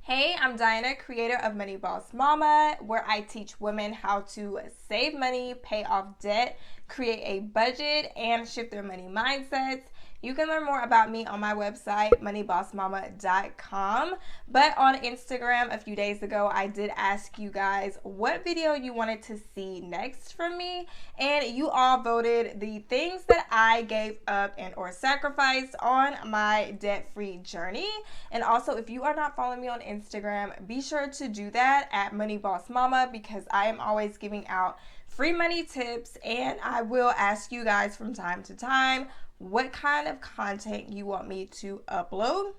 Hey, I'm Diana, creator of Money Boss Mama, where I teach women how to save money, pay off debt, create a budget, and shift their money mindsets. You can learn more about me on my website, moneybossmama.com. But on Instagram a few days ago, I did ask you guys what video you wanted to see next from me. And you all voted the things that I gave up and or sacrificed on my debt-free journey. And also, if you are not following me on Instagram, be sure to do that at Money Boss Mama, because I am always giving out free money tips, and I will ask you guys from time to time what kind of content you want me to upload.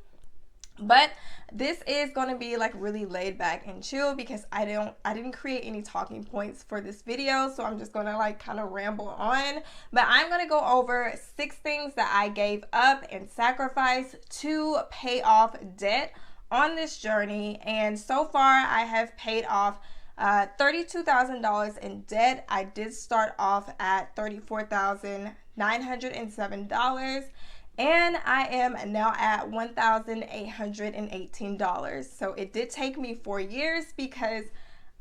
But this is going to be like really laid back and chill because I didn't create any talking points for this video, so I'm just going to like kind of ramble on. But I'm going to go over 6 things that I gave up and sacrificed to pay off debt on this journey. And so far I have paid off $32,000 in debt. I did start off at $34,907. And I am now at $1,818. So it did take me 4 years because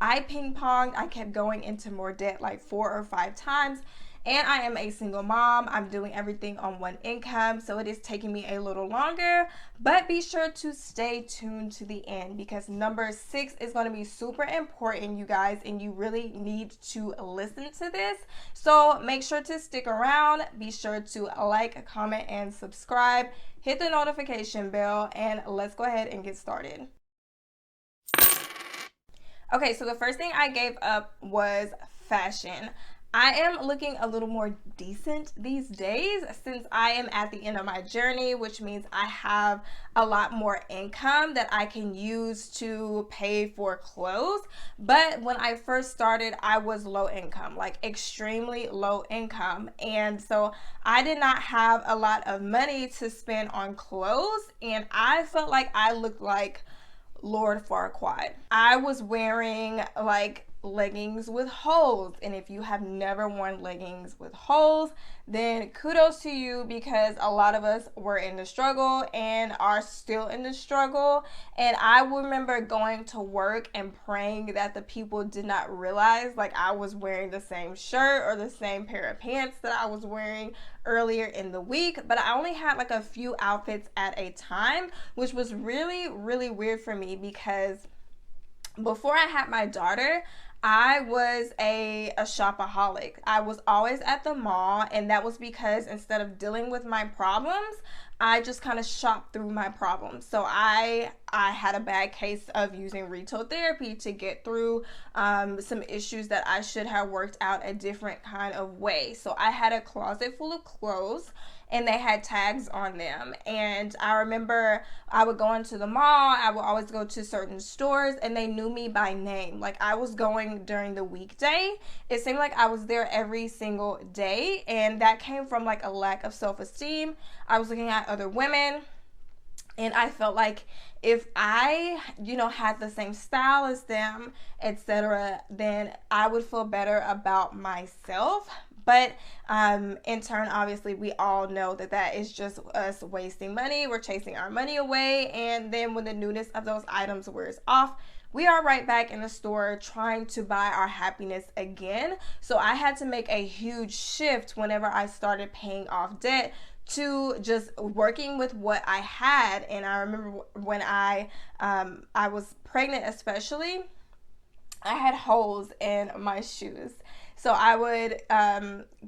I ping-ponged. I kept going into more debt like 4 or 5 times. And I am a single mom. I'm doing everything on one income, so it is taking me a little longer. But be sure to stay tuned to the end, because number 6 is going to be super important, you guys, and you really need to listen to this. So make sure to stick around. Be sure to like, comment, and subscribe. Hit the notification bell, and let's go ahead and get started. Okay, so the first thing I gave up was fashion. I am looking a little more decent these days since I am at the end of my journey, which means I have a lot more income that I can use to pay for clothes. But when I first started, I was low income, like extremely low income. And so I did not have a lot of money to spend on clothes, and I felt like I looked like Lord Farquaad. I was wearing like leggings with holes, and if you have never worn leggings with holes, then kudos to you, because a lot of us were in the struggle and are still in the struggle. And I remember going to work and praying that the people did not realize like I was wearing the same shirt or the same pair of pants that I was wearing earlier in the week. But I only had like a few outfits at a time, which was really weird for me, because before I had my daughter, I was a shopaholic. I was always at the mall, and that was because instead of dealing with my problems, I just kind of shopped through my problems. So I had a bad case of using retail therapy to get through some issues that I should have worked out a different kind of way. So I had a closet full of clothes, and they had tags on them. And I remember I would go into the mall. I would always go to certain stores, and they knew me by name. Like I was going during the weekday. It seemed like I was there every single day, and that came from like a lack of self-esteem. I was looking at other women, and I felt like if I, had the same style as them, etc., then I would feel better about myself. But in turn, obviously, we all know that is just us wasting money. We're chasing our money away. And then when the newness of those items wears off, we are right back in the store trying to buy our happiness again. So I had to make a huge shift whenever I started paying off debt to just working with what I had. And I remember when I was pregnant, especially, I had holes in my shoes. So I would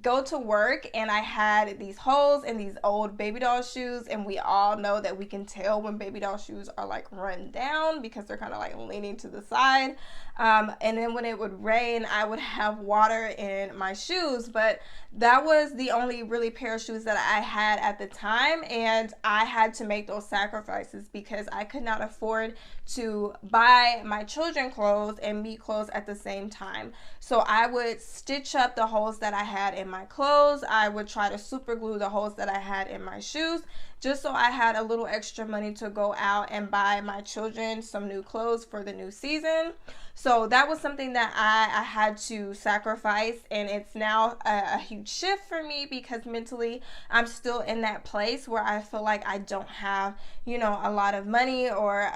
go to work, and I had these holes in these old baby doll shoes, and we all know that we can tell when baby doll shoes are like run down because they're kind of like leaning to the side. And then when it would rain, I would have water in my shoes, but that was the only really pair of shoes that I had at the time, and I had to make those sacrifices because I could not afford to buy my children clothes and me clothes at the same time. So I would stitch up the holes that I had in my clothes. I would try to super glue the holes that I had in my shoes, just so I had a little extra money to go out and buy my children some new clothes for the new season. So that was something that I had to sacrifice, and it's now a huge shift for me because mentally I'm still in that place where I feel like I don't have, a lot of money, or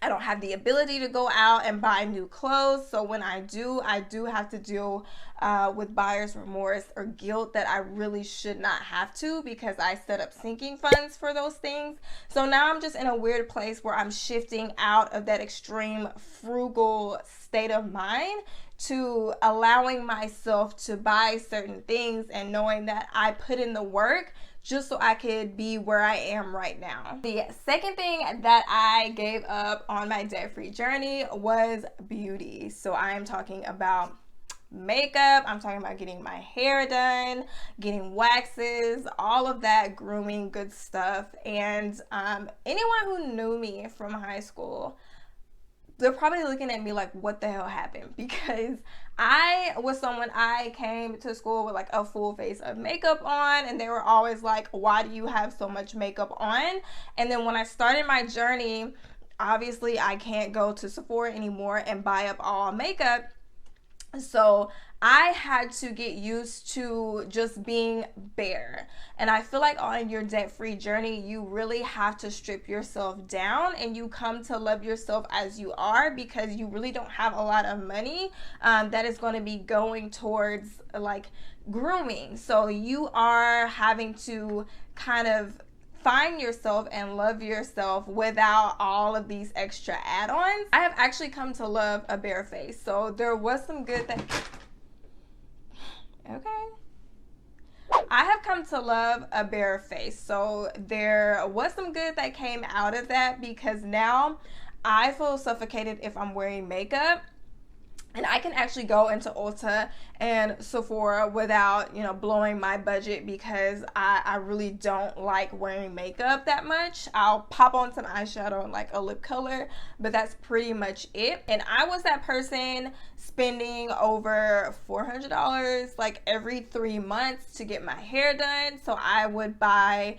I don't have the ability to go out and buy new clothes. So when I do have to deal with buyer's remorse or guilt that I really should not have to, because I set up sinking funds for those things. So now I'm just in a weird place where I'm shifting out of that extreme frugal state of mind to allowing myself to buy certain things and knowing that I put in the work just so I could be where I am right now. The second thing that I gave up on my debt-free journey was beauty. So I am talking about makeup, I'm talking about getting my hair done, getting waxes, all of that grooming good stuff. And anyone who knew me from high school, they're probably looking at me like, what the hell happened? Because I came to school with like a full face of makeup on, and they were always like, why do you have so much makeup on? And then when I started my journey, obviously I can't go to Sephora anymore and buy up all makeup. So I had to get used to just being bare. And I feel like on your debt-free journey, you really have to strip yourself down and you come to love yourself as you are, because you really don't have a lot of money that is going to be going towards like grooming. So you are having to kind of find yourself and love yourself without all of these extra add-ons. I have actually come to love a bare face. So there was some good that... Okay. I have come to love a bare face. So there was some good that came out of that, because now I feel suffocated if I'm wearing makeup. And I can actually go into Ulta and Sephora without, blowing my budget, because I really don't like wearing makeup that much. I'll pop on some eyeshadow and like a lip color, but that's pretty much it. And I was that person spending over $400 like every 3 months to get my hair done. So I would buy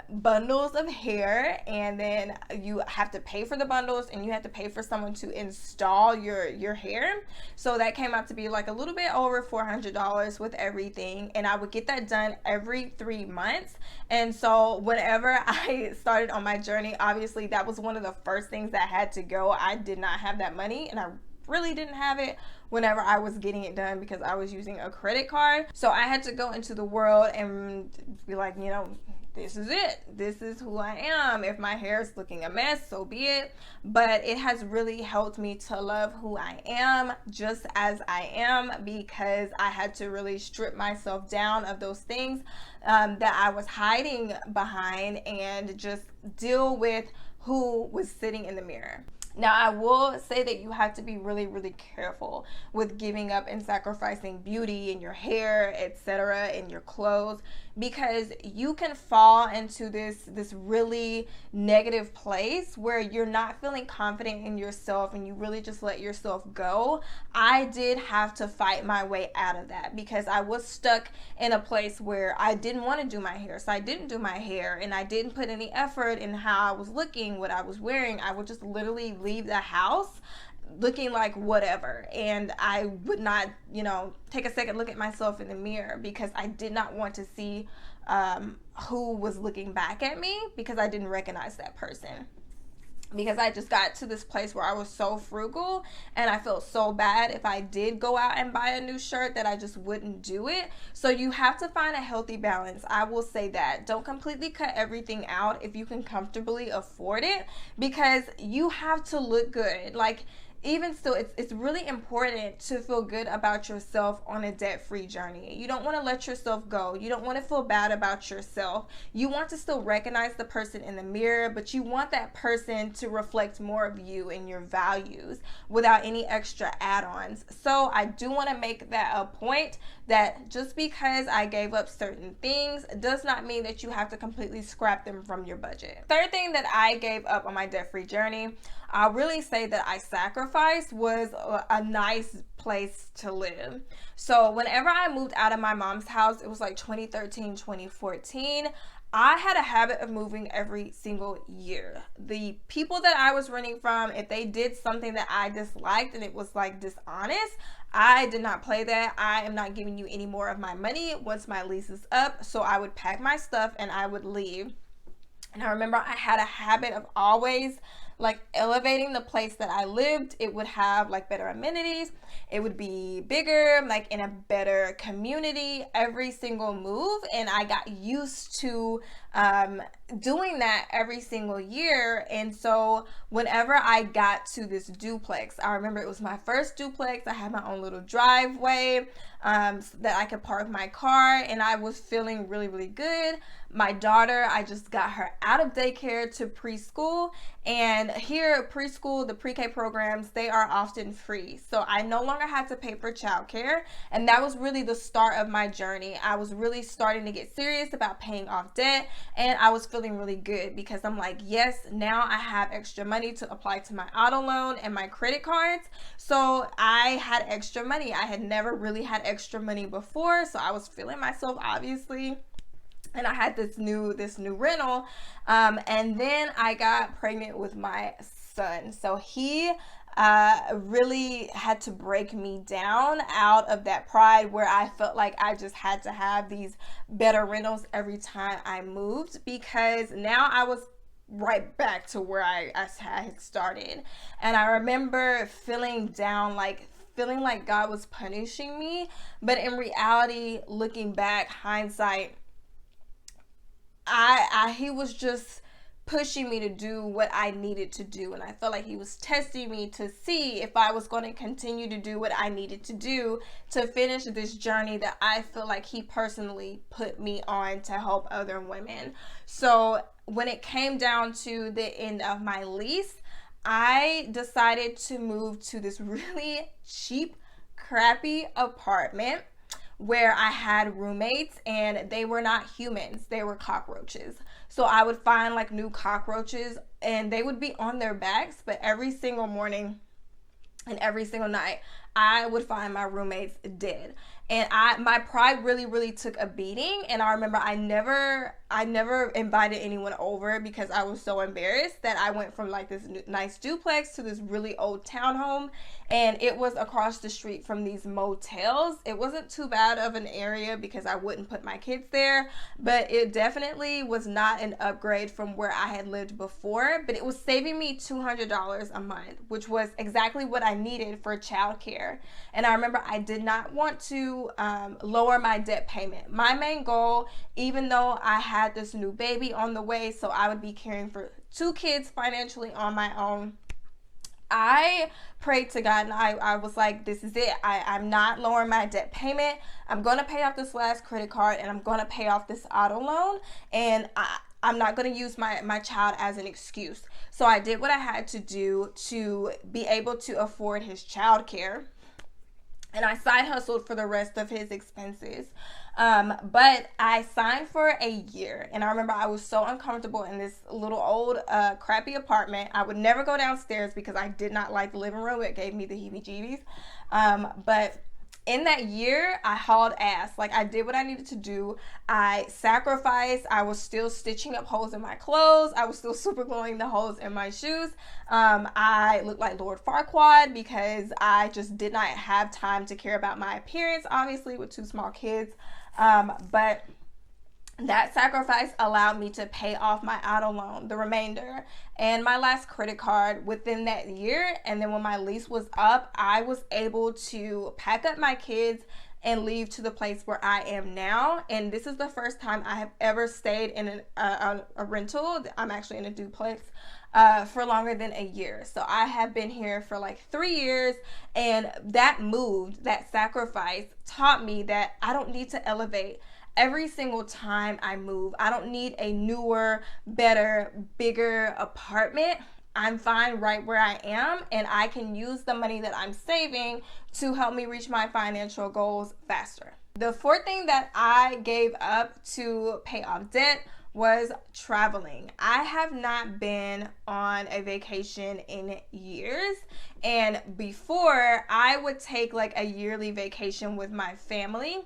bundles of hair, and then you have to pay for the bundles and you have to pay for someone to install your hair. So that came out to be like a little bit over $400 with everything, and I would get that done every 3 months. And so whenever I started on my journey, obviously that was one of the first things that had to go. I did not have that money, and I really didn't have it whenever I was getting it done because I was using a credit card. So I had to go into the world and be like, this is it. This is who I am. If my hair is looking a mess, so be it. But it has really helped me to love who I am just as I am, because I had to really strip myself down of those things that I was hiding behind and just deal with who was sitting in the mirror. Now, I will say that you have to be really, really careful with giving up and sacrificing beauty in your hair, etc., in your clothes, because you can fall into this really negative place where you're not feeling confident in yourself and you really just let yourself go. I did have to fight my way out of that because I was stuck in a place where I didn't want to do my hair. So I didn't do my hair and I didn't put any effort in how I was looking, what I was wearing. I would just literally leave the house looking like whatever, and I would not take a second look at myself in the mirror because I did not want to see who was looking back at me, because I didn't recognize that person, because I just got to this place where I was so frugal and I felt so bad if I did go out and buy a new shirt that I just wouldn't do it. So you have to find a healthy balance. I will say that. Don't completely cut everything out if you can comfortably afford it, because you have to look good. Like, even still, it's really important to feel good about yourself on a debt-free journey. You don't want to let yourself go. You don't want to feel bad about yourself. You want to still recognize the person in the mirror, but you want that person to reflect more of you and your values without any extra add-ons. So I do want to make that a point that just because I gave up certain things does not mean that you have to completely scrap them from your budget. Third thing that I gave up on my debt-free journey, I'll really say that I sacrificed, was a nice place to live. So whenever I moved out of my mom's house, it was like 2013, 2014. I had a habit of moving every single year. The people that I was renting from, if they did something that I disliked and it was like dishonest, I did not play that. I am not giving you any more of my money once my lease is up. So I would pack my stuff and I would leave. And I remember I had a habit of always like elevating the place that I lived. It would have like better amenities. It would be bigger, like in a better community every single move. And I got used to doing that every single year. And so whenever I got to this duplex, I remember it was my first duplex. I had my own little driveway that I could park my car, and I was feeling really, really good. My daughter, I just got her out of daycare to preschool, and here at preschool, the pre-K programs, they are often free. So I no longer had to pay for childcare, and that was really the start of my journey. I was really starting to get serious about paying off debt, and I was feeling really good because I'm like, yes, now I have extra money to apply to my auto loan and my credit cards. So I had extra money. I had never really had extra money before, so I was feeling myself, obviously. And I had this new rental, and then I got pregnant with my son. So he really had to break me down out of that pride where I felt like I just had to have these better rentals every time I moved, because now I was right back to where I had started. And I remember feeling down, like feeling like God was punishing me. But in reality, looking back, hindsight, he was just pushing me to do what I needed to do, and I felt like he was testing me to see if I was going to continue to do what I needed to do to finish this journey that I feel like he personally put me on to help other women. So when it came down to the end of my lease, I decided to move to this really cheap, crappy apartment where I had roommates, and they were not humans, they were cockroaches. So I would find like new cockroaches, and they would be on their backs, but every single morning and every single night I would find my roommates dead. And my pride really, really took a beating. And I remember I never invited anyone over because I was so embarrassed that I went from like this nice duplex to this really old townhome, and it was across the street from these motels. It wasn't too bad of an area because I wouldn't put my kids there, but it definitely was not an upgrade from where I had lived before. But it was saving me $200 a month, which was exactly what I needed for childcare. And I remember I did not want to lower my debt payment. My main goal, even though I had this new baby on the way, so I would be caring for 2 kids financially on my own, I prayed to God, and I was like, this is it. I'm not lowering my debt payment. I'm going to pay off this last credit card, and I'm going to pay off this auto loan, and I'm not going to use my child as an excuse. So I did what I had to do to be able to afford his child care. And I side hustled for the rest of his expenses. But I signed for a year. And I remember I was so uncomfortable in this little old crappy apartment. I would never go downstairs because I did not like the living room. It gave me the heebie-jeebies. But in that year, I hauled ass. Like, I did what I needed to do. I sacrificed. I was still stitching up holes in my clothes. I was still super gluing the holes in my shoes. I looked like Lord Farquaad because I just did not have time to care about my appearance, obviously, with 2 small kids. But that sacrifice allowed me to pay off my auto loan, the remainder, and my last credit card within that year. And then when my lease was up, I was able to pack up my kids and leave to the place where I am now. And this is the first time I have ever stayed in a rental. I'm actually in a duplex for longer than a year. So I have been here for like 3 years, and that sacrifice taught me that I don't need to elevate every single time I move. I don't need a newer, better, bigger apartment. I'm fine right where I am, and I can use the money that I'm saving to help me reach my financial goals faster. The 4th thing that I gave up to pay off debt was traveling. I have not been on a vacation in years, and before I would take like a yearly vacation with my family.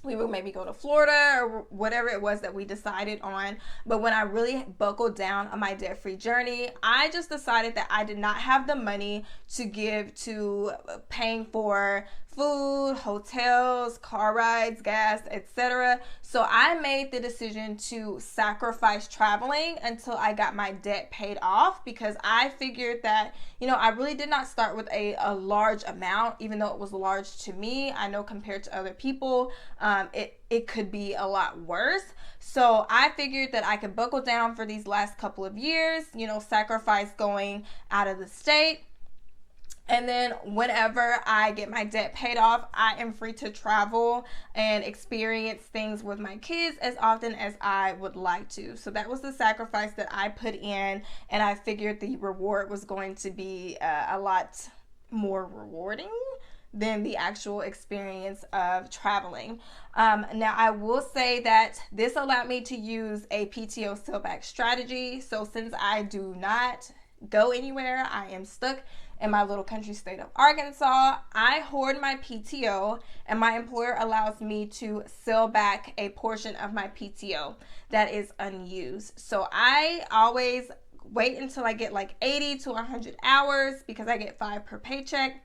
We would maybe go to Florida or whatever it was that we decided on. But when I really buckled down on my debt-free journey, I just decided that I did not have the money to give to paying for food, hotels, car rides, gas, etc. So I made the decision to sacrifice traveling until I got my debt paid off, because I figured that, I really did not start with a large amount, even though it was large to me. I know compared to other people, it could be a lot worse. So I figured that I could buckle down for these last couple of years, sacrifice going out of the state. And then whenever I get my debt paid off, I am free to travel and experience things with my kids as often as I would like to. So that was the sacrifice that I put in, and I figured the reward was going to be a lot more rewarding than the actual experience of traveling. Now, I will say that this allowed me to use a PTO sellback strategy. So since I do not go anywhere, I am stuck in my little country state of Arkansas, I hoard my PTO, and my employer allows me to sell back a portion of my PTO that is unused. So I always wait until I get like 80 to 100 hours, because I get 5 per paycheck,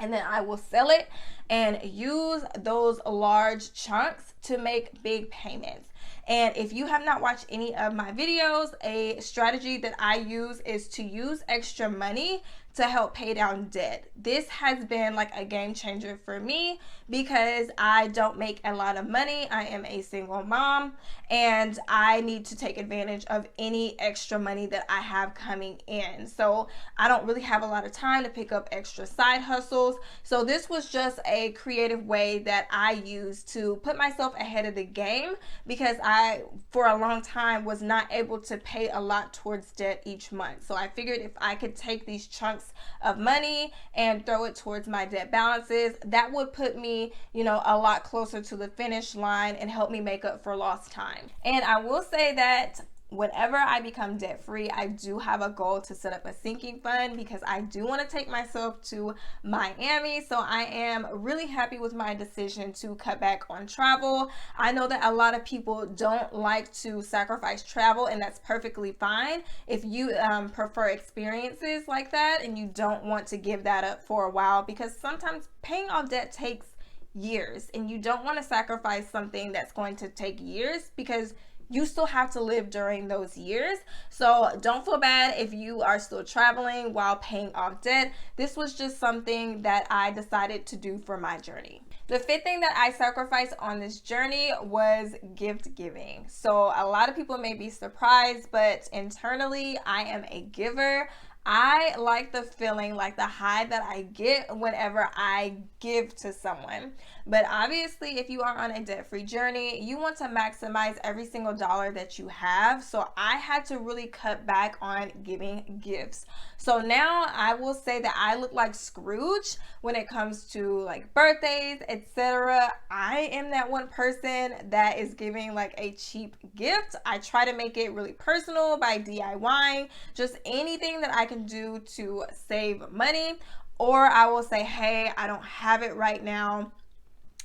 and then I will sell it and use those large chunks to make big payments. And if you have not watched any of my videos, a strategy that I use is to use extra money to help pay down debt. This has been like a game changer for me, because I don't make a lot of money. I am a single mom, and I need to take advantage of any extra money that I have coming in. So I don't really have a lot of time to pick up extra side hustles. So this was just a creative way that I used to put myself ahead of the game, because I, for a long time, was not able to pay a lot towards debt each month. So I figured if I could take these chunks of money and throw it towards my debt balances, that would put me, a lot closer to the finish line and help me make up for lost time. And I will say that whenever I become debt free, I do have a goal to set up a sinking fund, because I do want to take myself to Miami. So I am really happy with my decision to cut back on travel. I know that a lot of people don't like to sacrifice travel, and that's perfectly fine. If you prefer experiences like that and you don't want to give that up for a while, because sometimes paying off debt takes years, and you don't want to sacrifice something that's going to take years, because you still have to live during those years. So don't feel bad if you are still traveling while paying off debt. This was just something that I decided to do for my journey. The 5th thing that I sacrificed on this journey was gift giving. So a lot of people may be surprised, but internally I am a giver. I like the feeling, like the high that I get whenever I give to someone. But obviously, if you are on a debt-free journey, you want to maximize every single dollar that you have. So I had to really cut back on giving gifts. So now I will say that I look like Scrooge when it comes to like birthdays, etc. I am that one person that is giving like a cheap gift. I try to make it really personal by DIYing, just anything that I can do to save money. Or I will say, hey, I don't have it right now,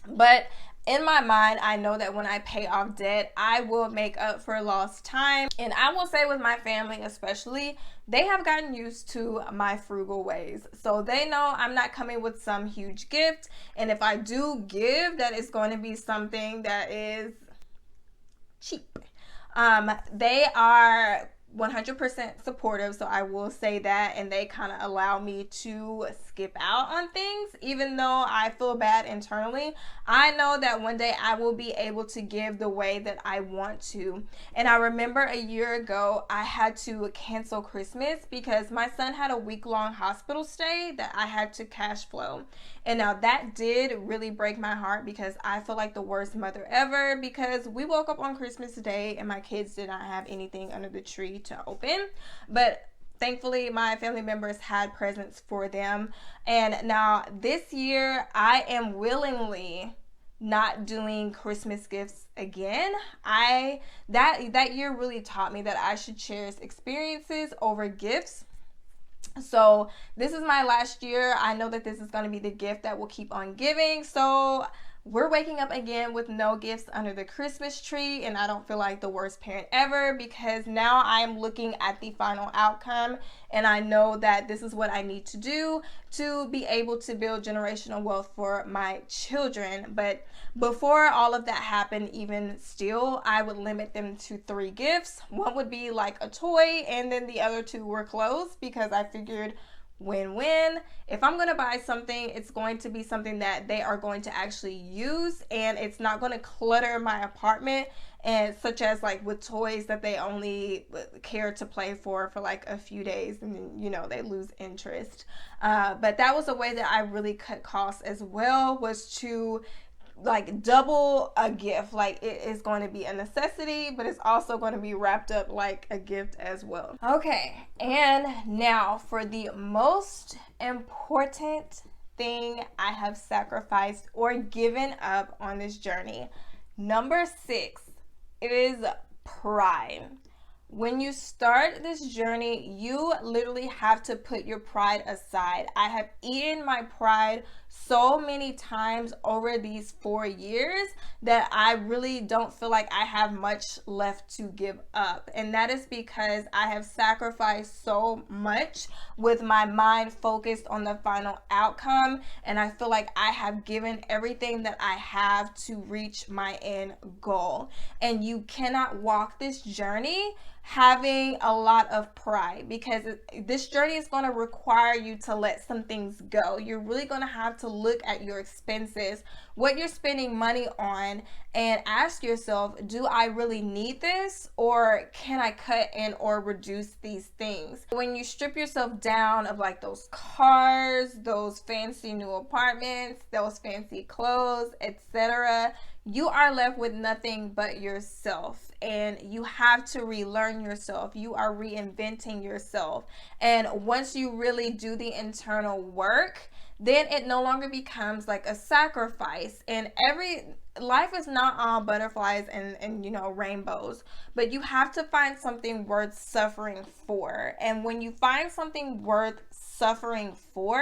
but in my mind, I know that when I pay off debt, I will make up for lost time. And I will say with my family especially, they have gotten used to my frugal ways. So they know I'm not coming with some huge gift. And if I do give, that is going to be something that is cheap. They are 100% supportive, so I will say that, and they kind of allow me to skip out on things, even though I feel bad internally. I know that one day I will be able to give the way that I want to. And I remember a year ago I had to cancel Christmas because my son had a week-long hospital stay that I had to cash flow. And now that did really break my heart, because I feel like the worst mother ever, because we woke up on Christmas Day and my kids did not have anything under the tree to open. But thankfully my family members had presents for them. And now this year I am willingly not doing Christmas gifts again. That year really taught me that I should cherish experiences over gifts. So this is my last year. I know that this is going to be the gift that will keep on giving. So we're waking up again with no gifts under the Christmas tree, and I don't feel like the worst parent ever, because now I'm looking at the final outcome and I know that this is what I need to do to be able to build generational wealth for my children. But before all of that happened, even still, I would limit them to 3 gifts. One would be like a toy, and then the other 2 were clothes, because I figured win-win. If I'm going to buy something, it's going to be something that they are going to actually use, and it's not going to clutter my apartment, and such as like with toys that they only care to play for like a few days, and then, you know, they lose interest. But that was a way that I really cut costs as well, was to like double a gift. Like, it is going to be a necessity, but it's also going to be wrapped up like a gift as well. Okay, and now for the most important thing I have sacrificed or given up on this journey. Number 6 is pride. When you start this journey, you literally have to put your pride aside. I have eaten my pride so many times over these 4 years that I really don't feel like I have much left to give up. And that is because I have sacrificed so much with my mind focused on the final outcome. And I feel like I have given everything that I have to reach my end goal. And you cannot walk this journey having a lot of pride, because this journey is going to require you to let some things go. You're really going to have to look at your expenses, what you're spending money on, and ask yourself, do I really need this, or can I cut in or reduce these things? When you strip yourself down of like those cars, those fancy new apartments, those fancy clothes, etc., you are left with nothing but yourself, and you have to relearn yourself. You are reinventing yourself. And once you really do the internal work, then it no longer becomes like a sacrifice. And life is not all butterflies and you know, rainbows, but you have to find something worth suffering for. And when you find something worth suffering for,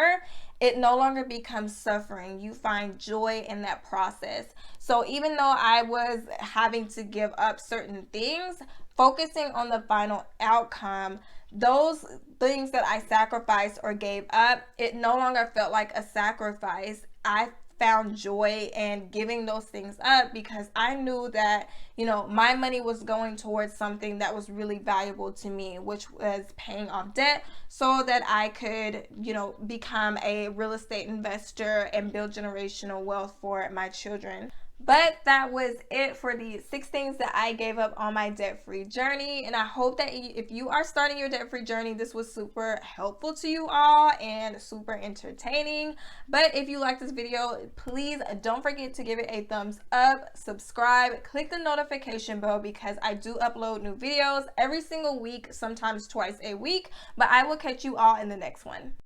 it no longer becomes suffering. You find joy in that process. So even though I was having to give up certain things, focusing on the final outcome, those things that I sacrificed or gave up, it no longer felt like a sacrifice. I found joy in giving those things up, because I knew that, you know, my money was going towards something that was really valuable to me, which was paying off debt so that I could, you know, become a real estate investor and build generational wealth for my children. But that was it for the 6 things that I gave up on my debt-free journey. And I hope that if you are starting your debt-free journey, this was super helpful to you all and super entertaining. But if you like this video, please don't forget to give it a thumbs up, subscribe, click the notification bell, because I do upload new videos every single week, sometimes twice a week. But I will catch you all in the next one.